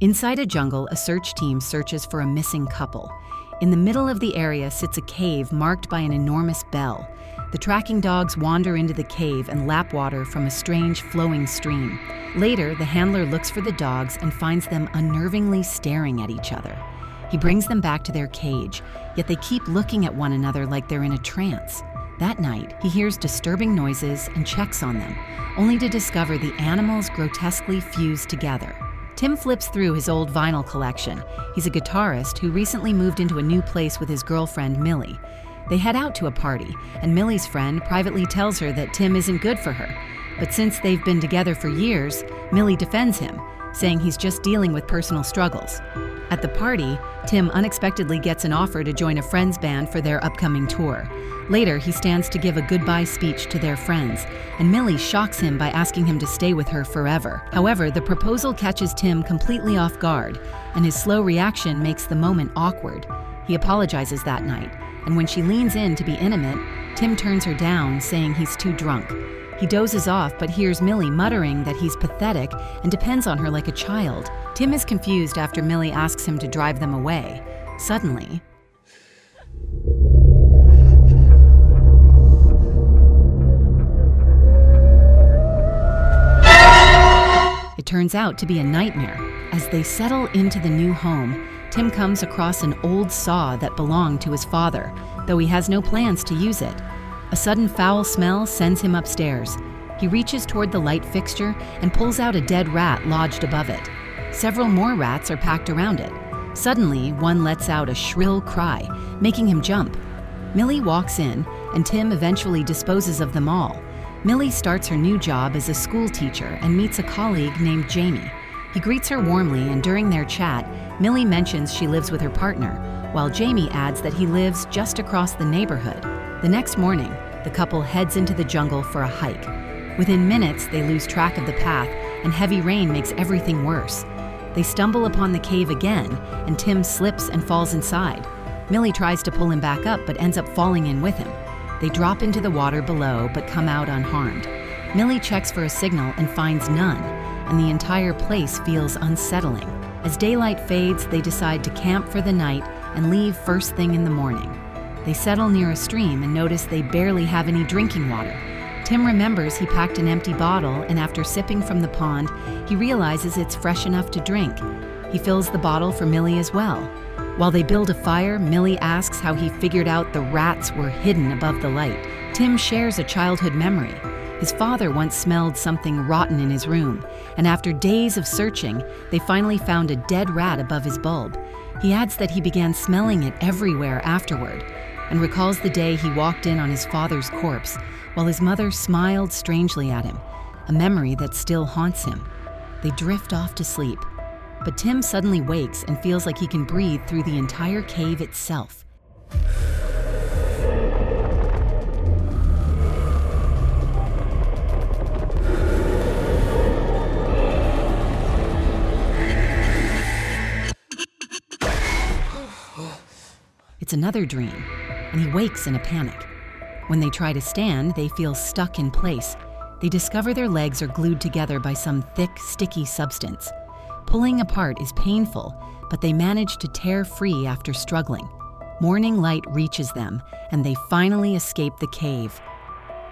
Inside a jungle, a search team searches for a missing couple. In the middle of the area sits a cave marked by an enormous bell. The tracking dogs wander into the cave and lap water from a strange flowing stream. Later, the handler looks for the dogs and finds them unnervingly staring at each other. He brings them back to their cage, yet they keep looking at one another like they're in a trance. That night, he hears disturbing noises and checks on them, only to discover the animals grotesquely fused together. Tim flips through his old vinyl collection. He's a guitarist who recently moved into a new place with his girlfriend, Millie. They head out to a party, and Millie's friend privately tells her that Tim isn't good for her. But since they've been together for years, Millie defends him, saying he's just dealing with personal struggles. At the party, Tim unexpectedly gets an offer to join a friend's band for their upcoming tour. Later, he stands to give a goodbye speech to their friends, and Millie shocks him by asking him to stay with her forever. However, the proposal catches Tim completely off guard, and his slow reaction makes the moment awkward. He apologizes that night, and when she leans in to be intimate, Tim turns her down, saying he's too drunk. He dozes off but hears Millie muttering that he's pathetic and depends on her like a child. Tim is confused after Millie asks him to drive them away. Suddenly, it turns out to be a nightmare. As they settle into the new home, Tim comes across an old saw that belonged to his father, though he has no plans to use it. A sudden foul smell sends him upstairs. He reaches toward the light fixture and pulls out a dead rat lodged above it. Several more rats are packed around it. Suddenly, one lets out a shrill cry, making him jump. Millie walks in, and Tim eventually disposes of them all. Millie starts her new job as a school teacher and meets a colleague named Jamie. He greets her warmly, and during their chat, Millie mentions she lives with her partner, while Jamie adds that he lives just across the neighborhood. The next morning, the couple heads into the jungle for a hike. Within minutes, they lose track of the path, and heavy rain makes everything worse. They stumble upon the cave again, and Tim slips and falls inside. Millie tries to pull him back up, but ends up falling in with him. They drop into the water below, but come out unharmed. Millie checks for a signal and finds none, and the entire place feels unsettling. As daylight fades, they decide to camp for the night and leave first thing in the morning. They settle near a stream and notice they barely have any drinking water. Tim remembers he packed an empty bottle, and after sipping from the pond, he realizes it's fresh enough to drink. He fills the bottle for Millie as well. While they build a fire, Millie asks how he figured out the rats were hidden above the light. Tim shares a childhood memory. His father once smelled something rotten in his room, and after days of searching, they finally found a dead rat above his bulb. He adds that he began smelling it everywhere afterward, and recalls the day he walked in on his father's corpse, while his mother smiled strangely at him, a memory that still haunts him. They drift off to sleep, but Tim suddenly wakes and feels like he can breathe through the entire cave itself. It's another dream, and he wakes in a panic. When they try to stand, they feel stuck in place. They discover their legs are glued together by some thick, sticky substance. Pulling apart is painful, but they manage to tear free after struggling. Morning light reaches them, and they finally escape the cave.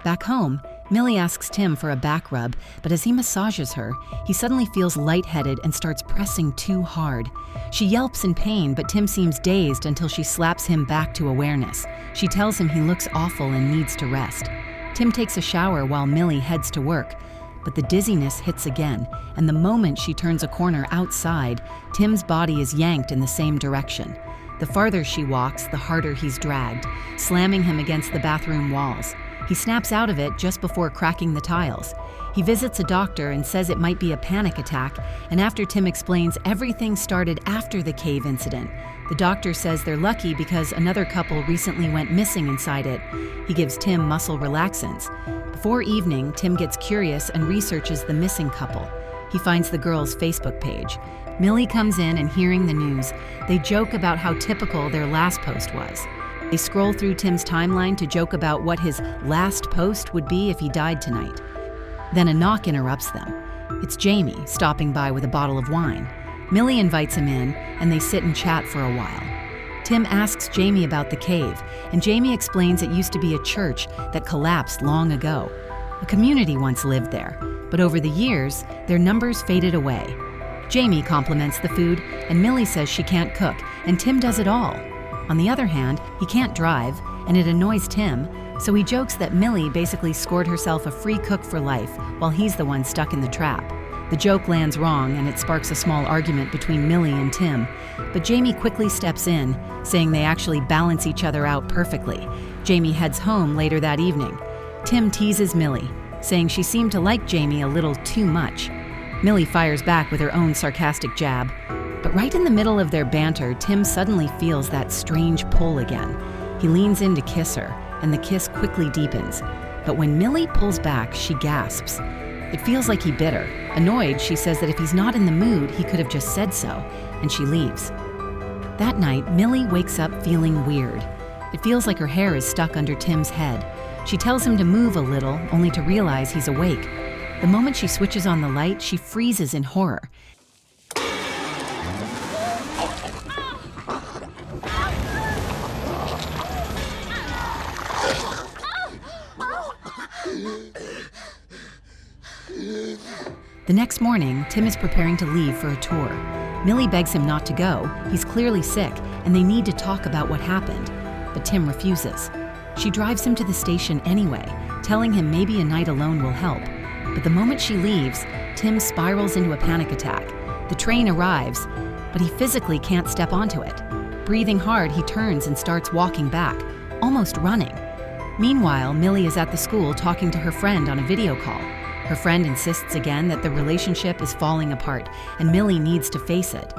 Back home, Millie asks Tim for a back rub, but as he massages her, he suddenly feels lightheaded and starts pressing too hard. She yelps in pain, but Tim seems dazed until she slaps him back to awareness. She tells him he looks awful and needs to rest. Tim takes a shower while Millie heads to work, but the dizziness hits again, and the moment she turns a corner outside, Tim's body is yanked in the same direction. The farther she walks, the harder he's dragged, slamming him against the bathroom walls. He snaps out of it just before cracking the tiles. He visits a doctor and says it might be a panic attack, and after Tim explains everything started after the cave incident, the doctor says they're lucky because another couple recently went missing inside it. He gives Tim muscle relaxants. Before evening, Tim gets curious and researches the missing couple. He finds the girl's Facebook page. Millie comes in, and hearing the news, they joke about how typical their last post was. They scroll through Tim's timeline to joke about what his last post would be if he died tonight. Then a knock interrupts them. It's Jamie, stopping by with a bottle of wine. Millie invites him in, and they sit and chat for a while. Tim asks Jamie about the cave, and Jamie explains it used to be a church that collapsed long ago. A community once lived there, but over the years, their numbers faded away. Jamie compliments the food, and Millie says she can't cook, and Tim does it all. On the other hand, he can't drive, and it annoys Tim, so he jokes that Millie basically scored herself a free cook for life while he's the one stuck in the trap. The joke lands wrong, and it sparks a small argument between Millie and Tim, but Jamie quickly steps in, saying they actually balance each other out perfectly. Jamie heads home later that evening. Tim teases Millie, saying she seemed to like Jamie a little too much. Millie fires back with her own sarcastic jab. But right in the middle of their banter, Tim suddenly feels that strange pull again. He leans in to kiss her, and the kiss quickly deepens. But when Millie pulls back, she gasps. It feels like he bit her. Annoyed, she says that if he's not in the mood, he could have just said so, and she leaves. That night, Millie wakes up feeling weird. It feels like her hair is stuck under Tim's head. She tells him to move a little, only to realize he's awake. The moment she switches on the light, she freezes in horror. The next morning, Tim is preparing to leave for a tour. Millie begs him not to go. He's clearly sick, and they need to talk about what happened. But Tim refuses. She drives him to the station anyway, telling him maybe a night alone will help. But the moment she leaves, Tim spirals into a panic attack. The train arrives, but he physically can't step onto it. Breathing hard, he turns and starts walking back, almost running. Meanwhile, Millie is at the school talking to her friend on a video call. Her friend insists again that the relationship is falling apart, and Millie needs to face it.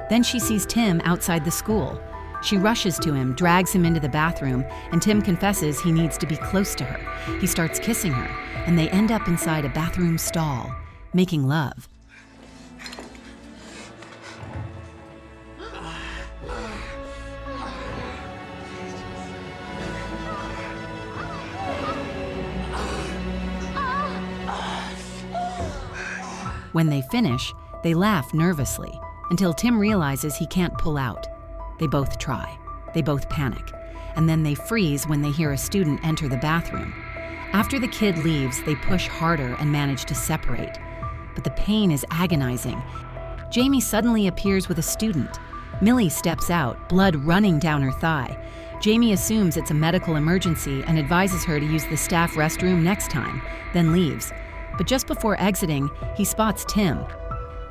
Then she sees Tim outside the school. She rushes to him, drags him into the bathroom, and Tim confesses he needs to be close to her. He starts kissing her, and they end up inside a bathroom stall, making love. When they finish, they laugh nervously until Tim realizes he can't pull out. They both try. They both panic. And then they freeze when they hear a student enter the bathroom. After the kid leaves, they push harder and manage to separate. But the pain is agonizing. Jamie suddenly appears with a student. Millie steps out, blood running down her thigh. Jamie assumes it's a medical emergency and advises her to use the staff restroom next time, then leaves. But just before exiting, he spots Tim.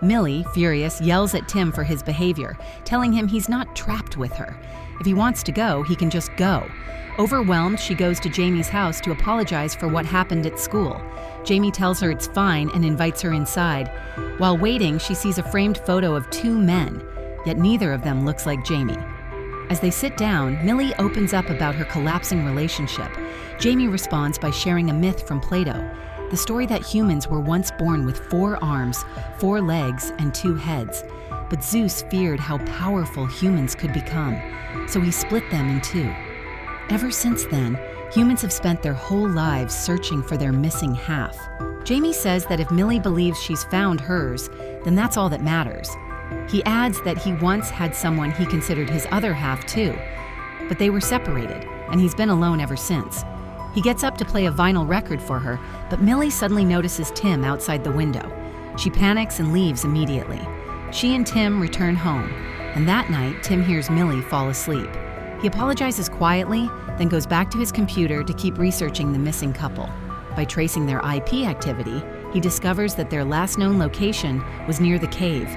Millie, furious, yells at Tim for his behavior, telling him he's not trapped with her. If he wants to go, he can just go. Overwhelmed, she goes to Jamie's house to apologize for what happened at school. Jamie tells her it's fine and invites her inside. While waiting, she sees a framed photo of two men, yet neither of them looks like Jamie. As they sit down, Millie opens up about her collapsing relationship. Jamie responds by sharing a myth from Plato. The story that humans were once born with 4 arms, 4 legs, and 2 heads. But Zeus feared how powerful humans could become, so he split them in 2. Ever since then, humans have spent their whole lives searching for their missing half. Jamie says that if Millie believes she's found hers, then that's all that matters. He adds that he once had someone he considered his other half too, but they were separated, and he's been alone ever since. He gets up to play a vinyl record for her, but Millie suddenly notices Tim outside the window. She panics and leaves immediately. She and Tim return home, and that night, Tim hears Millie fall asleep. He apologizes quietly, then goes back to his computer to keep researching the missing couple. By tracing their IP activity, he discovers that their last known location was near the cave,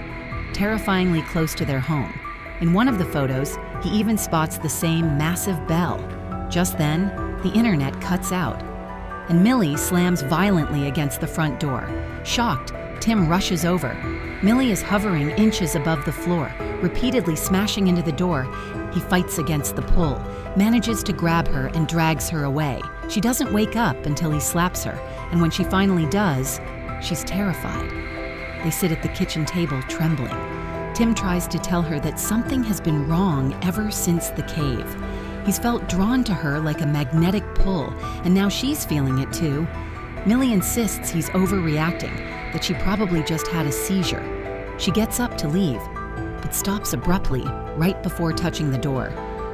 terrifyingly close to their home. In one of the photos, he even spots the same massive bell. Just then, the internet cuts out, and Millie slams violently against the front door. Shocked, Tim rushes over. Millie is hovering inches above the floor, repeatedly smashing into the door. He fights against the pull, manages to grab her and drags her away. She doesn't wake up until he slaps her, and when she finally does, she's terrified. They sit at the kitchen table, trembling. Tim tries to tell her that something has been wrong ever since the cave. He's felt drawn to her like a magnetic pull, and now she's feeling it too. Millie insists he's overreacting, that she probably just had a seizure. She gets up to leave, but stops abruptly, right before touching the door.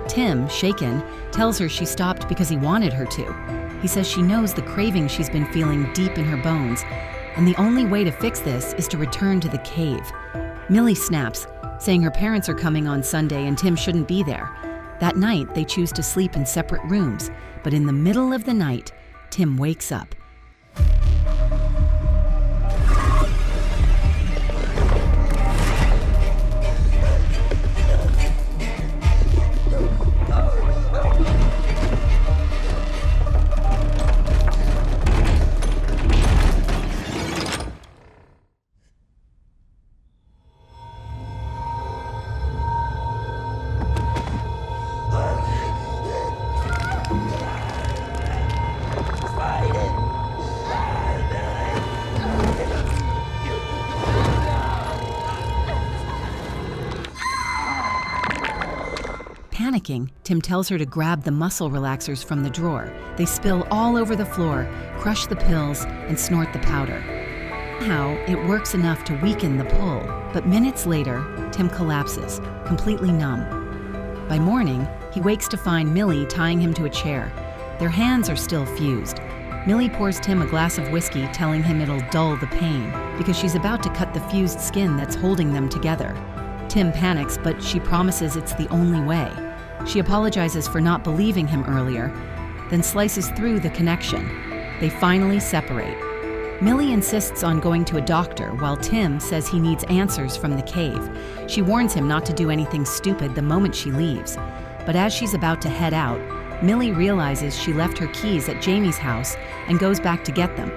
Tim, shaken, tells her she stopped because he wanted her to. He says she knows the craving she's been feeling deep in her bones, and the only way to fix this is to return to the cave. Millie snaps, saying her parents are coming on Sunday and Tim shouldn't be there. That night, they choose to sleep in separate rooms, but in the middle of the night, Tim wakes up. Panicking, Tim tells her to grab the muscle relaxers from the drawer. They spill all over the floor, crush the pills, and snort the powder. Somehow, it works enough to weaken the pull, but minutes later, Tim collapses, completely numb. By morning, he wakes to find Millie tying him to a chair. Their hands are still fused. Millie pours Tim a glass of whiskey, telling him it'll dull the pain, because she's about to cut the fused skin that's holding them together. Tim panics, but she promises it's the only way. She apologizes for not believing him earlier, then slices through the connection. They finally separate. Millie insists on going to a doctor, while Tim says he needs answers from the cave. She warns him not to do anything stupid the moment she leaves. But as she's about to head out, Millie realizes she left her keys at Jamie's house and goes back to get them.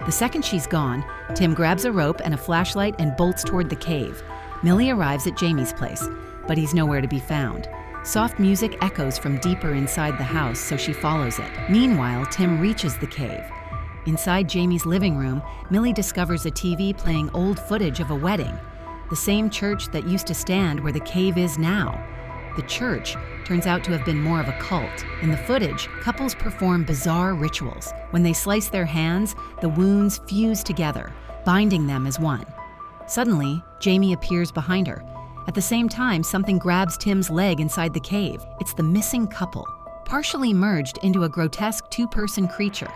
The second she's gone, Tim grabs a rope and a flashlight and bolts toward the cave. Millie arrives at Jamie's place, but he's nowhere to be found. Soft music echoes from deeper inside the house, so she follows it. Meanwhile, Tim reaches the cave. Inside Jamie's living room, Millie discovers a TV playing old footage of a wedding, the same church that used to stand where the cave is now. The church turns out to have been more of a cult. In the footage, couples perform bizarre rituals. When they slice their hands, the wounds fuse together, binding them as one. Suddenly, Jamie appears behind her. At the same time, something grabs Tim's leg inside the cave. It's the missing couple, partially merged into a grotesque two-person creature.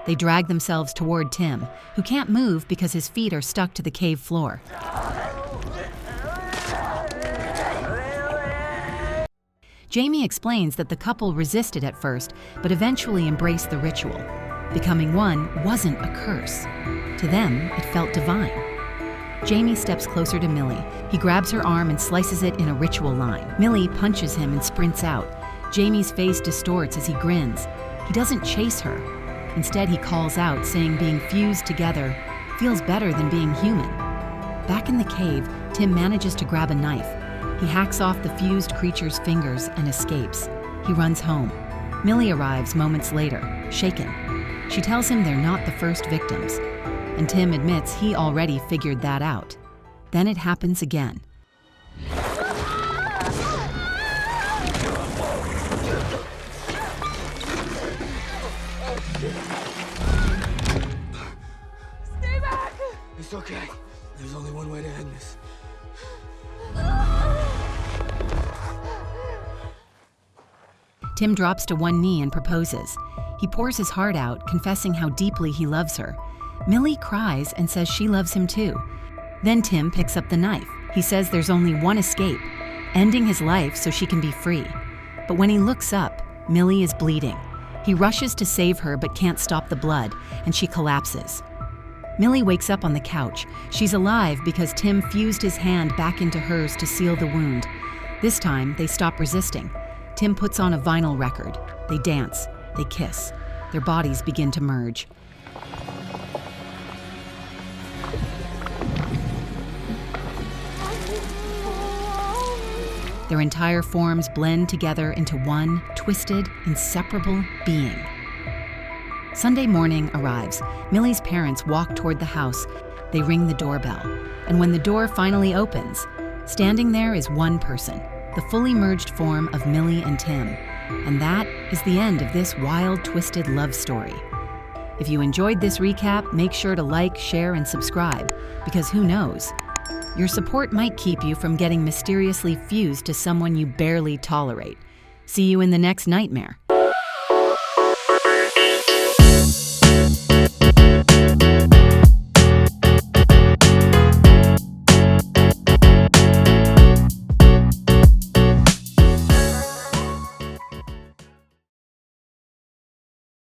They drag themselves toward Tim, who can't move because his feet are stuck to the cave floor. Jamie explains that the couple resisted at first, but eventually embraced the ritual. Becoming one wasn't a curse. To them, it felt divine. Jamie steps closer to Millie. He grabs her arm and slices it in a ritual line. Millie punches him and sprints out. Jamie's face distorts as he grins. He doesn't chase her. Instead, he calls out, saying being fused together feels better than being human. Back in the cave, Tim manages to grab a knife. He hacks off the fused creature's fingers and escapes. He runs home. Millie arrives moments later, shaken. She tells him they're not the first victims, and Tim admits he already figured that out. Then it happens again. Stay back! It's okay. There's only one way to end this. Tim drops to one knee and proposes. He pours his heart out, confessing how deeply he loves her. Millie cries and says she loves him too. Then Tim picks up the knife. He says there's only one escape, ending his life so she can be free. But when he looks up, Millie is bleeding. He rushes to save her but can't stop the blood, and she collapses. Millie wakes up on the couch. She's alive because Tim fused his hand back into hers to seal the wound. This time, they stop resisting. Tim puts on a vinyl record. They dance. They kiss. Their bodies begin to merge. Their entire forms blend together into one twisted, inseparable being. Sunday morning arrives. Millie's parents walk toward the house. They ring the doorbell. And when the door finally opens, standing there is one person, the fully merged form of Millie and Tim. And that is the end of this wild, twisted love story. If you enjoyed this recap, make sure to like, share, and subscribe, because who knows? Your support might keep you from getting mysteriously fused to someone you barely tolerate. See you in the next nightmare.